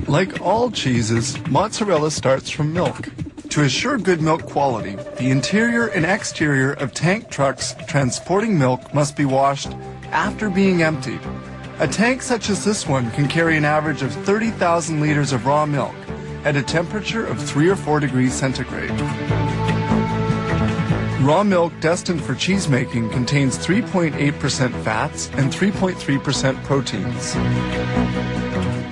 Like all cheeses, mozzarella starts from milk. To assure good milk quality, the interior and exterior of tank trucks transporting milk must be washed after being emptied. A tank such as this one can carry an average of 30,000 liters of raw milk at a temperature of 3 or 4 degrees centigrade. Raw milk destined for cheese making contains 3.8% fats and 3.3% proteins.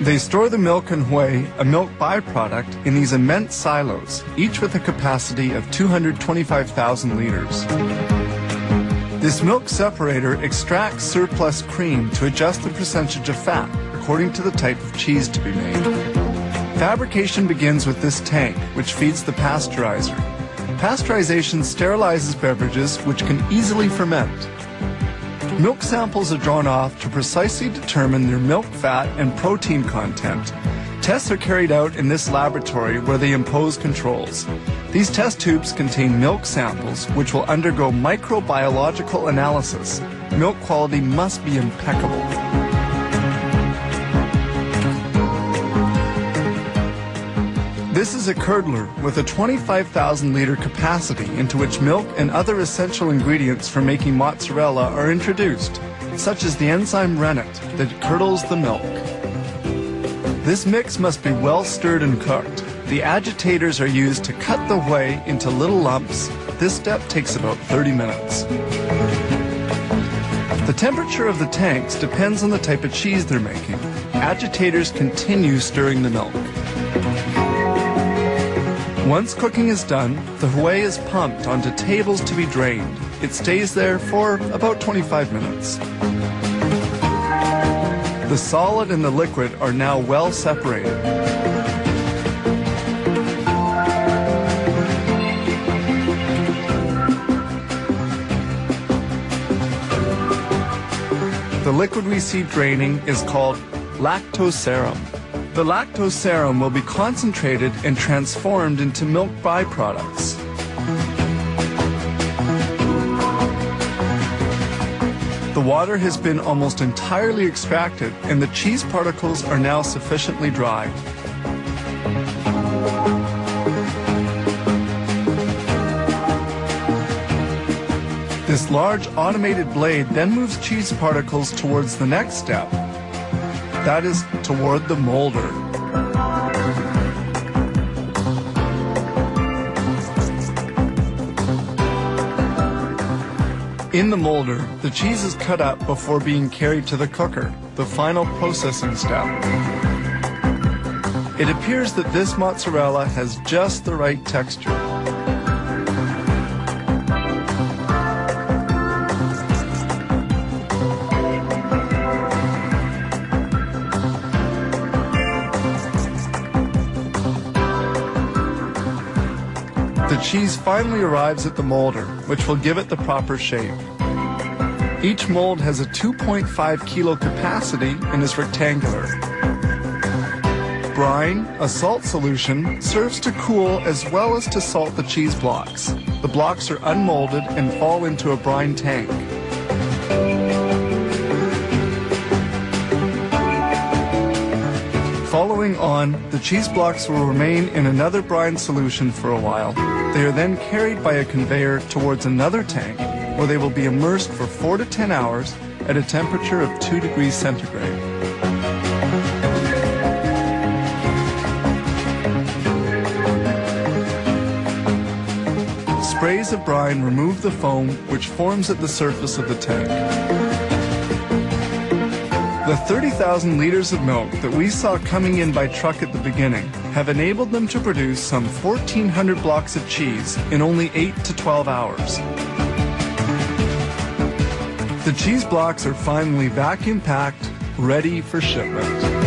They store the milk and whey, a milk byproduct, in these immense silos, each with a capacity of 225,000 liters. This milk separator extracts surplus cream to adjust the percentage of fat according to the type of cheese to be made. Fabrication begins with this tank, which feeds the pasteurizer. Pasteurization sterilizes beverages which can easily ferment. Milk samples are drawn off to precisely determine their milk fat and protein content. Tests are carried out in this laboratory where they impose controls. These test tubes contain milk samples which will undergo microbiological analysis. Milk quality must be impeccable. This is a curdler with a 25,000 liter capacity into which milk and other essential ingredients for making mozzarella are introduced, such as the enzyme rennet that curdles the milk. This mix must be well stirred and cooked. The agitators are used to cut the whey into little lumps. This step takes about 30 minutes. The temperature of the tanks depends on the type of cheese they're making. Agitators continue stirring the milk. Once cooking is done, the whey is pumped onto tables to be drained. It stays there for about 25 minutes. The solid and the liquid are now well separated. The liquid we see draining is called lactoserum. The lactoserum will be concentrated and transformed into milk byproducts. The water has been almost entirely extracted and the cheese particles are now sufficiently dry. This large automated blade then moves cheese particles towards the next step. That is toward the molder. In the molder, the cheese is cut up before being carried to the cooker, the final processing step. It appears that this mozzarella has just the right texture. The cheese finally arrives at the molder, which will give it the proper shape. Each mold has a 2.5 kilo capacity and is rectangular. Brine, a salt solution, serves to cool as well as to salt the cheese blocks. The blocks are unmolded and fall into a brine tank. Following on, the cheese blocks will remain in another brine solution for a while. They are then carried by a conveyor towards another tank, where they will be immersed for 4 to 10 hours at a temperature of 2 degrees centigrade. Sprays of brine remove the foam which forms at the surface of the tank. The 30,000 liters of milk that we saw coming in by truck at the beginning have enabled them to produce some 1,400 blocks of cheese in only 8 to 12 hours. The cheese blocks are finally vacuum packed, ready for shipment.